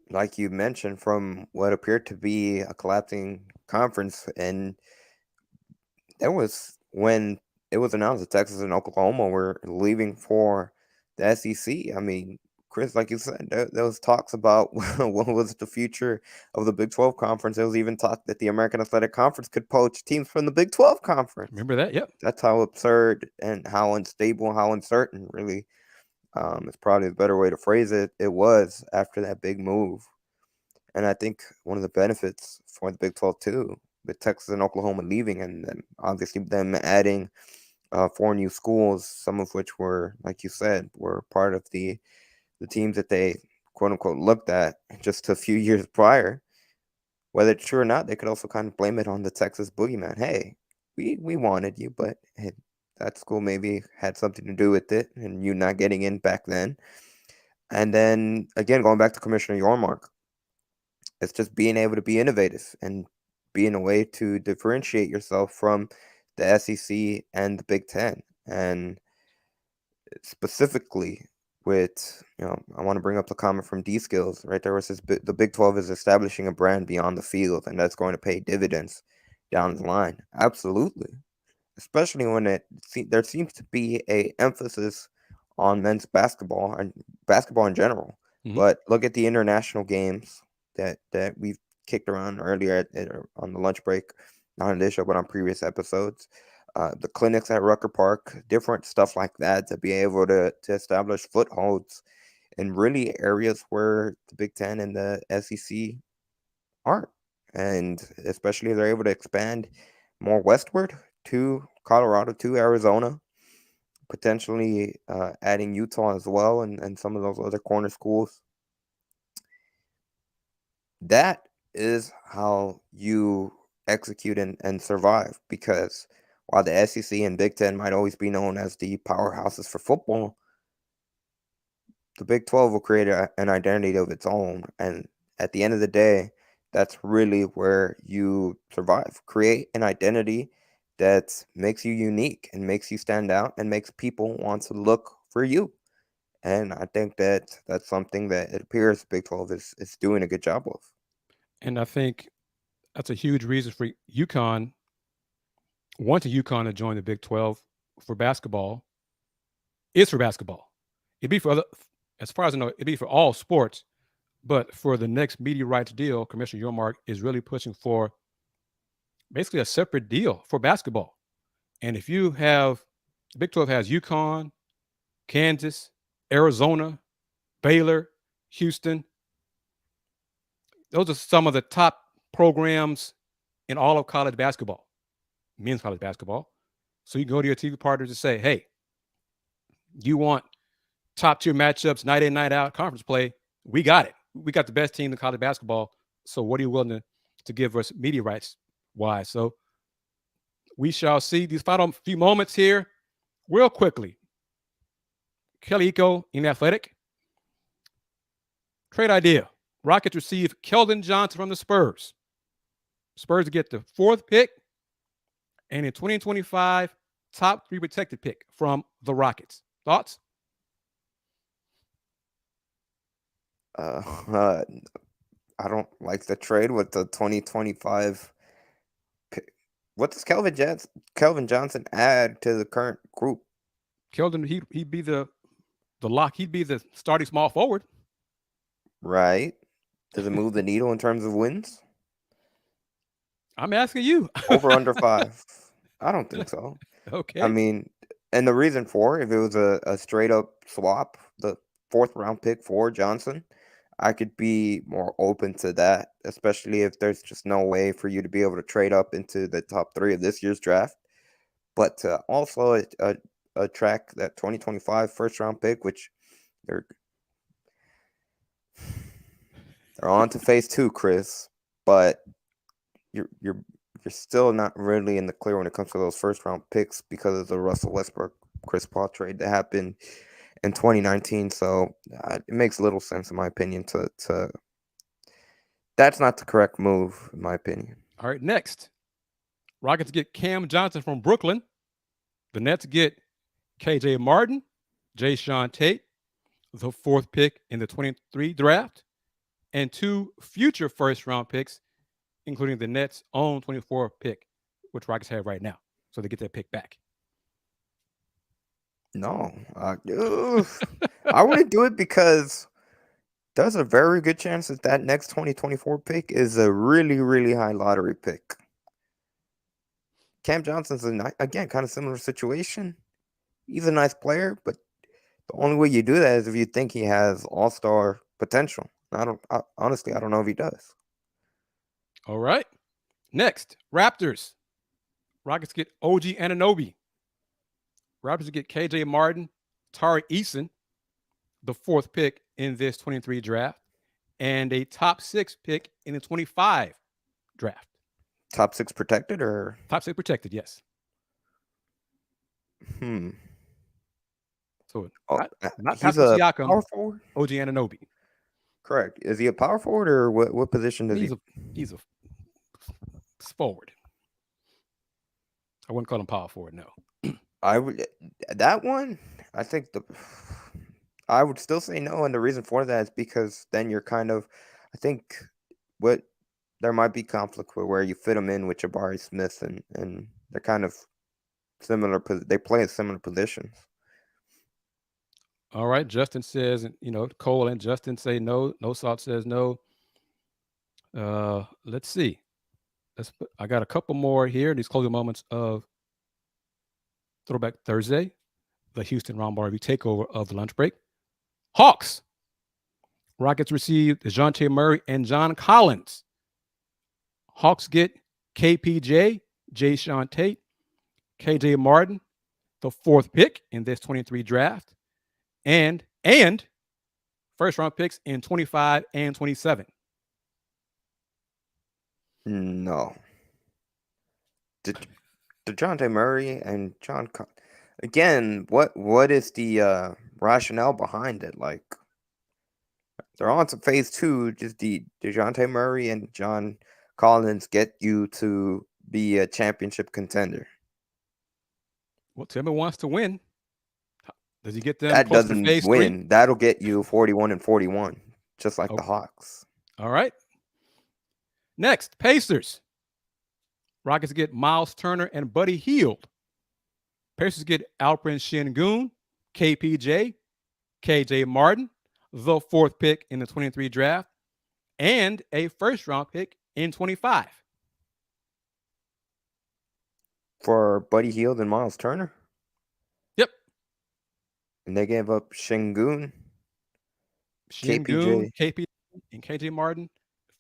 like you mentioned, from what appeared to be a collapsing conference. And that was when it was announced that Texas and Oklahoma were leaving for the SEC. I mean, Chris, like you said, there was talks about what was the future of the Big 12 conference. There was even talk that the American Athletic Conference could poach teams from the Big 12 conference. Remember that? Yep. That's how absurd and how unstable and how uncertain, really, it's probably a better way to phrase it, it was after that big move. And I think one of the benefits for the Big 12 too, with Texas and Oklahoma leaving, and then obviously them adding 4 new schools, some of which were, like you said, were part of the teams that they quote unquote looked at just a few years prior. Whether it's true or not, they could also kind of blame it on the Texas boogeyman. Hey, we wanted you, but that school maybe had something to do with it, and you not getting in back then. And then again, going back to Commissioner Yormark, it's just being able to be innovative and being a way to differentiate yourself from the SEC and the Big Ten. And specifically with, I want to bring up the comment from D Skills right there, where it says the Big 12 is establishing a brand beyond the field, and that's going to pay dividends down the line. Absolutely. Especially when there seems to be a emphasis on men's basketball and basketball in general. Mhm. But look at the international games that we've kicked around earlier on the lunch break, not on this show, but on previous episodes. The clinics at Rucker Park, different stuff like that, to be able to establish footholds in really areas where the Big Ten and the SEC aren't. And especially if they're able to expand more westward to Colorado, to Arizona, potentially adding Utah as well, and some of those other corner schools. That is how you execute and survive, because while the SEC and Big Ten might always be known as the powerhouses for football, the Big 12 will create an identity of its own. And at the end of the day, that's really where you survive. Create an identity that makes you unique and makes you stand out and makes people want to look for you. And I think that's something that it appears Big 12 is doing a good job of. And I think that's a huge reason for UConn wanting UConn to join the Big 12 for basketball. It's for basketball. It'd be for other, as far as I know, it'd be for all sports. But for the next media rights deal, Commissioner Yormark is really pushing for basically a separate deal for basketball. And if you have, Big 12 has UConn, Kansas, Arizona, Baylor, Houston. Those are some of the top programs in all of college basketball, men's college basketball. So you go to your TV partners and say, hey, you want top tier matchups, night in, night out, conference play, we got it. We got the best team in college basketball. So what are you willing to give us media rights wise? So we shall see these final few moments here real quickly. Kelly Eco in Athletic. Trade idea. Rockets receive Keldon Johnson from the Spurs. Spurs get the 4th pick and in 2025 top 3 protected pick from the Rockets. Thoughts? I don't like the trade with the 2025 pick. What does Kelvin Johnson add to the current group? Keldon, he'd be the lock. He'd be the starting small forward. Right. Does it move the needle in terms of wins? I'm asking you. Over under 5? I don't think so. Okay. I mean, and the reason for if it was a straight up swap, the 4th round pick for Johnson, I could be more open to that, especially if there's just no way for you to be able to trade up into the top 3 of this year's draft. But also track that 2025 1st round pick, which they're on to phase 2, Chris. But you're still not really in the clear when it comes to those 1st round picks because of the Russell Westbrook Chris Paul trade that happened in 2019. So it makes little sense in my opinion to that's not the correct move in my opinion. All right, next. Rockets get Cam Johnson from Brooklyn. The Nets get KJ Martin, Jayshawn Tate, the 4th pick in the 23 draft, and 2 future 1st round picks, including the Nets' own 24 pick, which Rockets have right now. So they get that pick back. No, I wouldn't do it because there's a very good chance that next 2024 pick is a really, really high lottery pick. Cam Johnson's again kind of similar situation. He's a nice player, but the only way you do that is if you think he has all-star potential. Honestly, I don't know if he does. All right. Next, Raptors. Rockets get OG Anunoby. Raptors get KJ Martin, Tari Eason, the 4th pick in this 23 draft, and a top 6 pick in the 25 draft. Top 6 protected or? Top 6 protected, yes. So not he's a Siakam, power forward? OG Anunoby. Correct. Is he a power forward or what position does he's a forward. I wouldn't call him power forward, no. I would that one. I think I would still say no, and the reason for that is because then you're kind of, I think, there might be conflict with where you fit them in with Jabari Smith, and they're kind of similar. They play in similar positions. All right, Justin says, Cole and Justin say no. No Salt says no. Let's see. I got a couple more here. These closing moments of Throwback Thursday, the Houston Roundball review takeover of the lunch break. Hawks. Rockets receive DeJounte Murray and John Collins. Hawks get KPJ, Jayshawn Tate, KJ Martin, the 4th pick in this 23 draft, and 1st round picks in 25 and 27. No. DeJounte Murray and John again, what is the rationale behind it? Like, they're on to phase 2. Just DeJounte Murray and John Collins get you to be a championship contender. Well, Timmy wants to win. Does he get them? That doesn't to phase win. 3? That'll get you 41-41, just like the Hawks. All right. Next, Pacers. Rockets get Miles Turner and Buddy Hield. Pacers get Alperen Şengün, KPJ, KJ Martin, the 4th pick in the 23 draft, and a 1st round pick in 25. For Buddy Hield and Miles Turner? Yep. And they gave up Şengün, KPJ, and KJ Martin,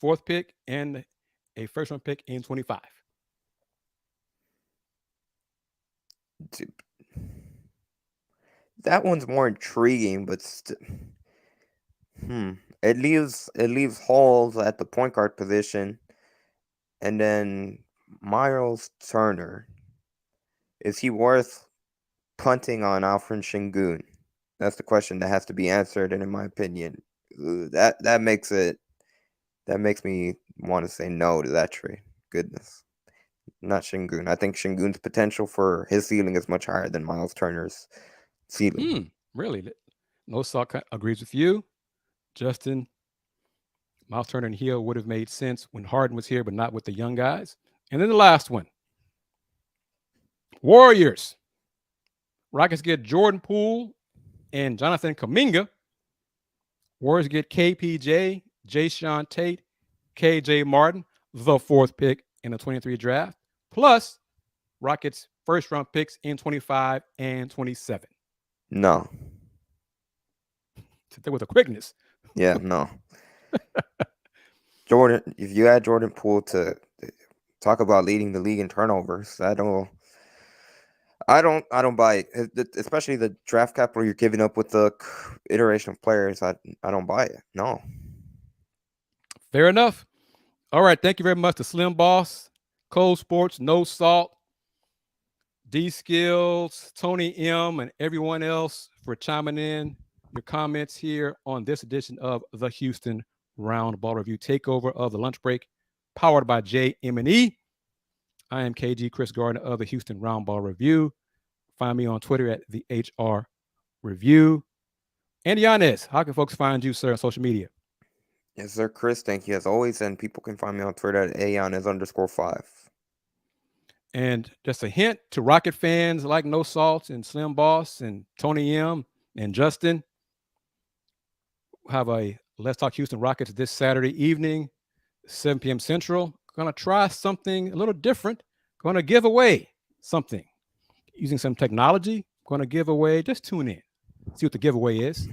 4th pick, and a 1st round pick in 25. That one's more intriguing, but it leaves holes at the point guard position, and then Miles Turner. Is he worth punting on Alfred Şengün? That's the question that has to be answered, and in my opinion, that makes me want to say no to that trade. Goodness, not Şengün. I think Şengün's potential for his ceiling is much higher than Miles Turner's ceiling. Really? No Salt agrees with you, Justin. Miles Turner and Hill would have made sense when Harden was here, but not with the young guys. And then the last one, Warriors. Rockets get Jordan Poole and Jonathan Kuminga. Warriors get KPJ, Jayshawn Tate, KJ Martin, the 4th pick in the 23 draft, plus Rockets first round picks in 25 and 27. No. With a quickness. Yeah, no. Jordan, if you add Jordan Poole to talk about leading the league in turnovers, I don't buy it. Especially the draft capital you're giving up with the iteration of players. I don't buy it. No. Fair enough. All right. Thank you very much to Slim Boss, Cold Sports, No Salt, D Skills, Tony M, and everyone else for chiming in your comments here on this edition of the Houston Roundball Review Takeover of the Lunch Break, powered by JM&E. I am KG Chris Gardner of the Houston Roundball Review. Find me on Twitter at the HR Review. And Giannis, how can folks find you, sir, on social media? Yes, sir, Chris. Thank you as always. And people can find me on Twitter at @Giannis_5. And just a hint to Rocket fans like No Salt and Slim Boss and Tony M and Justin, have a Let's Talk Houston Rockets this Saturday evening, 7 p.m. Central. Going to try something a little different. Going to give away something using some technology. Going to give away, just tune in, see what the giveaway is.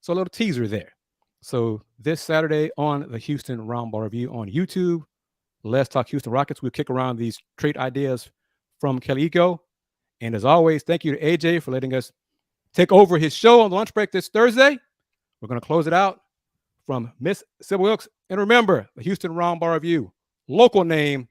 So a little teaser there. So this Saturday on the Houston Roundball Review on YouTube, Let's Talk Houston Rockets. We'll kick around these trade ideas from Kelly Eco. And as always, thank you to AJ for letting us take over his show on the lunch break this Thursday. We're going to close it out from Miss Sybil Wilkes. And remember, the Houston Roundball Review, local name,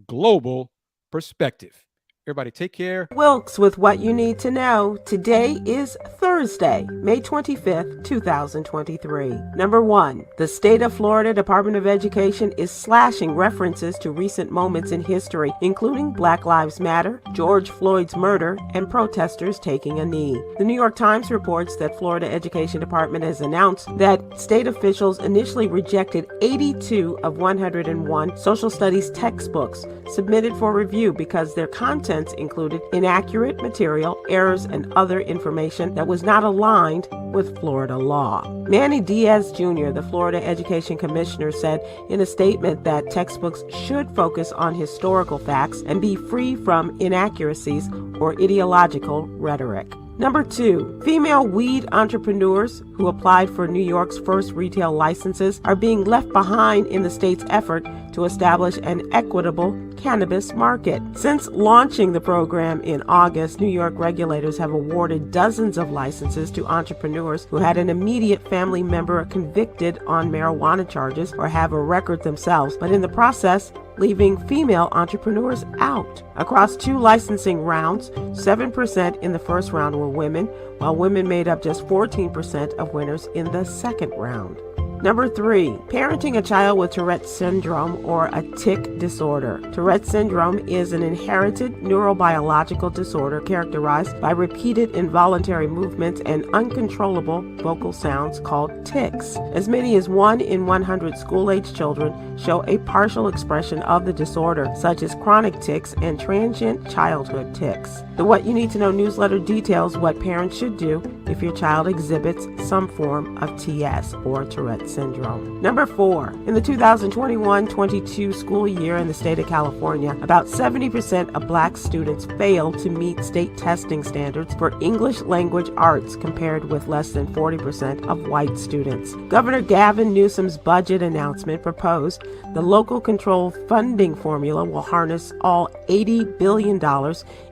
global perspective. Everybody take care. Wilkes with what you need to know. Today is Thursday, May 25th, 2023. Number 1, the state of Florida Department of Education is slashing references to recent moments in history, including Black Lives Matter, George Floyd's murder, and protesters taking a knee. The New York Times reports that Florida Education Department has announced that state officials initially rejected 82 of 101 social studies textbooks submitted for review because their content included inaccurate material, errors, and other information that was not aligned with Florida law. Manny Diaz Jr., the Florida Education Commissioner, said in a statement that textbooks should focus on historical facts and be free from inaccuracies or ideological rhetoric. Number 2, female weed entrepreneurs who applied for New York's first retail licenses are being left behind in the state's effort to establish an equitable cannabis market. Since launching the program in August, New York regulators have awarded dozens of licenses to entrepreneurs who had an immediate family member convicted on marijuana charges or have a record themselves, but in the process, leaving female entrepreneurs out. Across 2 licensing rounds, 7% in the first round were women, while women made up just 14% of winners in the second round. Number 3, parenting a child with Tourette's syndrome or a tic disorder. Tourette's syndrome is an inherited neurobiological disorder characterized by repeated involuntary movements and uncontrollable vocal sounds called tics. As many as 1 in 100 school-age children show a partial expression of the disorder, such as chronic tics and transient childhood tics. The What You Need to Know newsletter details what parents should do if your child exhibits some form of TS or Tourette's syndrome. Number 4, in the 2021-22 school year in the state of California, about 70% of black students failed to meet state testing standards for English language arts, compared with less than 40% of white students. Governor Gavin Newsom's budget announcement proposed the local control funding formula will harness all $80 billion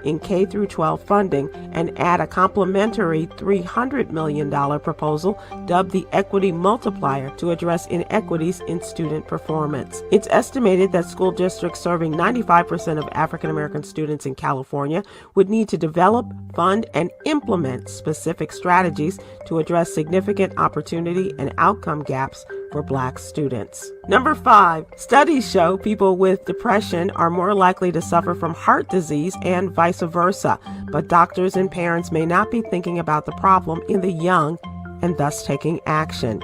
in K-12 funding and add a complementary $300 million proposal dubbed the Equity Multiplier to address inequities in student performance. It's estimated that school districts serving 95% of African American students in California would need to develop, fund, and implement specific strategies to address significant opportunity and outcome gaps for black students. Number 5, studies show people with depression are more likely to suffer from heart disease and vice versa, but doctors and parents may not be thinking about the problem in the young and thus taking action.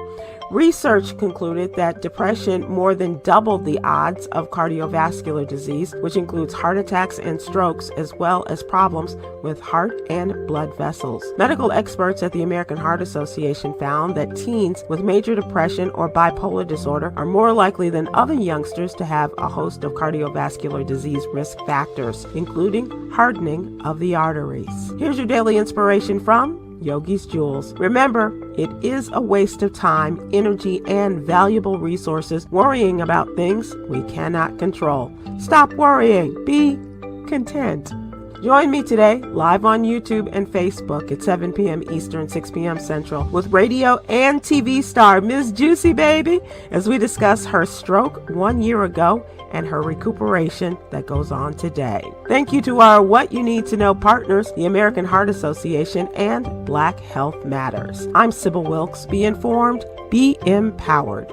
Research concluded that depression more than doubled the odds of cardiovascular disease, which includes heart attacks and strokes, as well as problems with heart and blood vessels. Medical experts at the American Heart Association found that teens with major depression or bipolar disorder are more likely than other youngsters to have a host of cardiovascular disease risk factors, including hardening of the arteries. Here's your daily inspiration from Yogi's Jewels. Remember, it is a waste of time, energy, and valuable resources worrying about things we cannot control. Stop worrying. Be content. Join me today live on YouTube and Facebook at 7 p.m. Eastern, 6 p.m. Central with radio and TV star Miss Juicy Baby as we discuss her stroke 1 year ago and her recuperation that goes on today. Thank you to our What You Need to Know partners, the American Heart Association and Black Health Matters. I'm Sybil Wilkes. Be informed, be empowered.